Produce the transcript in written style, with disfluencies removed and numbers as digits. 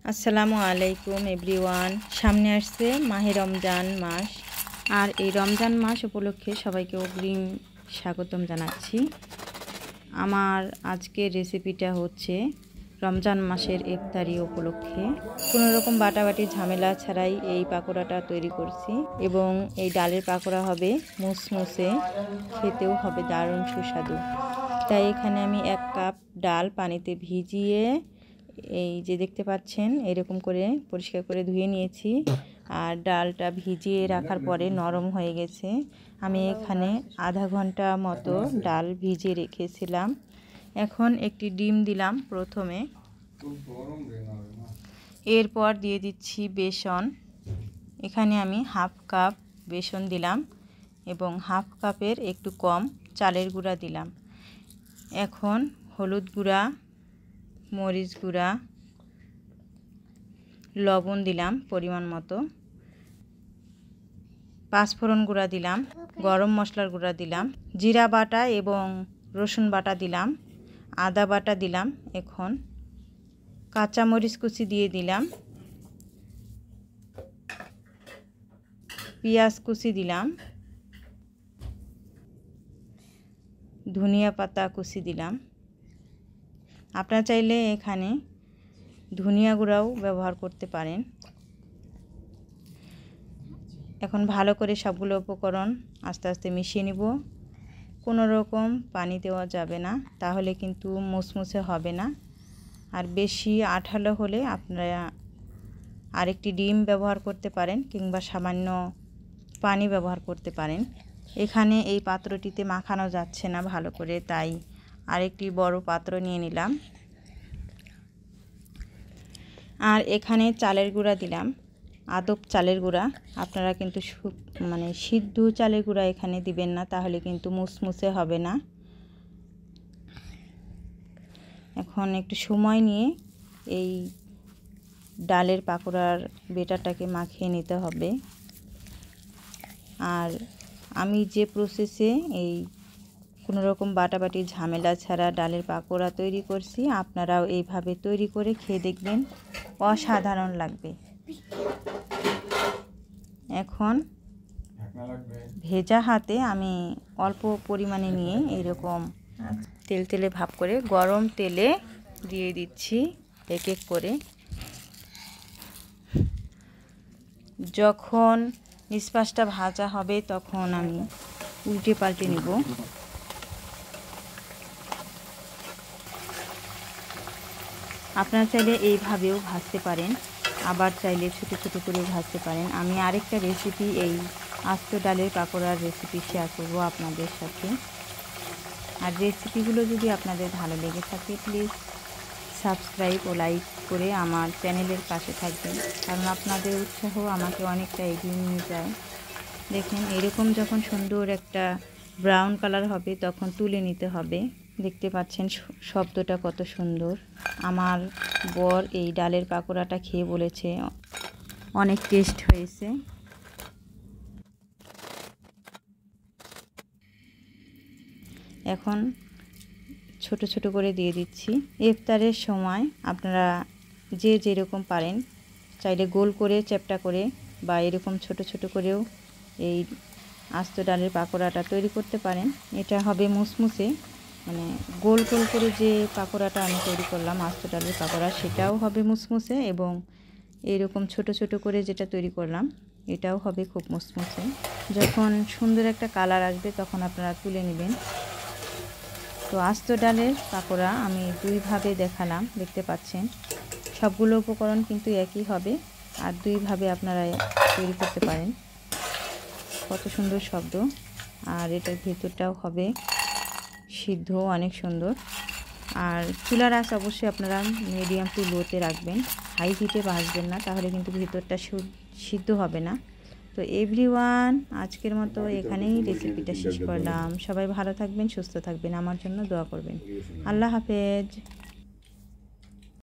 আসসালামু আলাইকুম এভরিওয়ান। সামনে আসছে মাহে রমজান মাস, আর এই রমজান মাস উপলক্ষে সবাইকে অগ্রিম স্বাগতম জানাচ্ছি। আমার আজকের রেসিপিটা হচ্ছে রমজান মাসের ইফতারি উপলক্ষে। কোনো রকম বাটাবাটি ঝামেলা ছাড়াই এই পাকোড়াটা তৈরি করছি, এবং এই ডালের পাকোড়া হবে মুসমুসে, খেতেও হবে দারুণ সুস্বাদু। তাই এখানে আমি 1 কাপ ডাল পানিতে ভিজিয়ে, এই যে দেখতে পাচ্ছেন এরকম করে পরিষ্কার করে ধুয়ে নিয়েছি। আর ডালটা ভিজিয়ে রাখার পরে নরম হয়ে গেছে। আমি এখানে আধা ঘন্টা মতো ডাল ভিজিয়ে রেখেছিলাম। এখন একটি ডিম দিলাম প্রথমে, এরপর দিয়ে দিচ্ছি বেসন। এখানে আমি হাফ কাপ বেসন দিলাম এবং হাফ কাপের একটু কম চালের গুঁড়া দিলাম। এখন হলুদ গুঁড়া, মরিচ গুঁড়া, লবণ দিলাম পরিমাণ মতো, পাঁচফোড়ন গুঁড়া দিলাম, গরম মশলার গুঁড়া দিলাম, জিরা বাটা এবং রসুন বাটা দিলাম, আদা বাটা দিলাম। এখন কাঁচা মরিচ কুচি দিয়ে দিলাম, পেঁয়াজ কুচি দিলাম, ধনিয়া পাতা কুচি দিলাম। আপনারা চাইলে এখানে ধনিয়া গুঁড়াও ব্যবহার করতে পারেন। এখন ভালো করে সবগুলো উপকরণ আস্তে আস্তে মিশিয়ে নিব। কোনো রকম পানি দেওয়া যাবে না, তাহলে কিন্তু মুসমুসে হবে না। আর বেশি আঠালো হলে আপনারা আরেকটি ডিম ব্যবহার করতে পারেন, কিংবা সামান্য পানি ব্যবহার করতে পারেন। এখানে এই পাত্রটিতে মাখানো যাচ্ছে না ভালো করে, তাই আরেকটি বড় পাত্র নিয়ে নিলাম। আর এখানে চালের গুঁড়া দিলাম, আদব চালের গুঁড়া। আপনারা কিন্তু সিদ্ধ চালের গুঁড়া এখানে দিবেন না, তাহলে কিন্তু মুসমুসে হবে না। এখন একটু সময় নিয়ে এই ডালের পাকোড়ার বেটারটাকে মাখিয়ে নিতে হবে। আর আমি যে প্রসেসে এই কোনো রকম বাটাবাটি ঝামেলা ছাড়া ডালের পাকোড়া তৈরি করছি, আপনারাও এইভাবে তৈরি করে খেয়ে দেখবেন, অসাধারণ লাগবে। এখন ভেজা হাতে আমি অল্প পরিমাণে নিয়ে এরকম তেলে ভাপ করে গরম তেলে দিয়ে দিচ্ছি এক এক করে। যখন নিচপাশটা ভাজা হবে তখন আমি উল্টে পাল্টে নিব। আপনারা চাইলে এইভাবেও ভাজতে পারেন, আবার চাইলে ছোটো ছোটো করে ভাজতে পারেন। আমি আরেকটা রেসিপি, এই আস্ত ডালের পাকোড়ার রেসিপি শেয়ার করব আপনাদের সাথে। আর রেসিপিগুলো যদি আপনাদের ভালো লেগে থাকে, প্লিজ সাবস্ক্রাইব ও লাইক করে আমার চ্যানেলের পাশে থাকবেন, কারণ আপনাদের উৎসাহ আমাকে অনেকটা এগিয়ে নিয়ে যায়। দেখেন এরকম যখন সুন্দর একটা ব্রাউন কালার হবে তখন তুলে নিতে হবে। দেখতে পাচ্ছেন শব্দটা কত সুন্দর। আমার বর এই ডালের পাকোড়াটা খেয়ে বলেছে অনেক টেস্ট হয়েছে। এখন ছোট ছোট করে দিয়ে দিচ্ছি। ইফতারের সময় আপনারা যে যেরকম পারেন, চাইলে গোল করে চ্যাপ্টা করে বা এরকম ছোট ছোট করেও এই আস্ত ডালের পাকোড়াটা তৈরি করতে পারেন। এটা হবে মুসমুসে, গোল গোল করে যে পাকোড়াটা আমি তৈরি করলাম আস্ত ডালের পাকোড়া, সেটাও হবে মুসমুসে, এবং এরকম ছোট ছোট করে যেটা তৈরি করলাম এটাও হবে খুব মুসমুসে। যখন সুন্দর একটা কালার আসবে তখন আপনারা তুলে নেবেন। তো আস্ত ডালের পাকোড়া আমি দুইভাবে দেখালাম, দেখতে পাচ্ছেন সবগুলো উপকরণ কিন্তু একই হবে, আর দুইভাবে আপনারা তৈরি করতে পারেন। কত সুন্দর শব্দ। আর এটার ভেতরটাও হবে সিদ্ধ, অনেক সুন্দর। আর চুলার আঁচ অবশ্যই আপনারা মিডিয়াম টু লোতে রাখবেন, হাই হিটে ভাজবেন না, তাহলে কিন্তু ভেতরটা সিদ্ধ হবে না। তো এভরিওয়ান, আজকের মতো এখানেই রেসিপিটা শেষ করলাম। সবাই ভালো থাকবেন, সুস্থ থাকবেন, আমার জন্য দোয়া করবেন। আল্লাহ হাফেজ।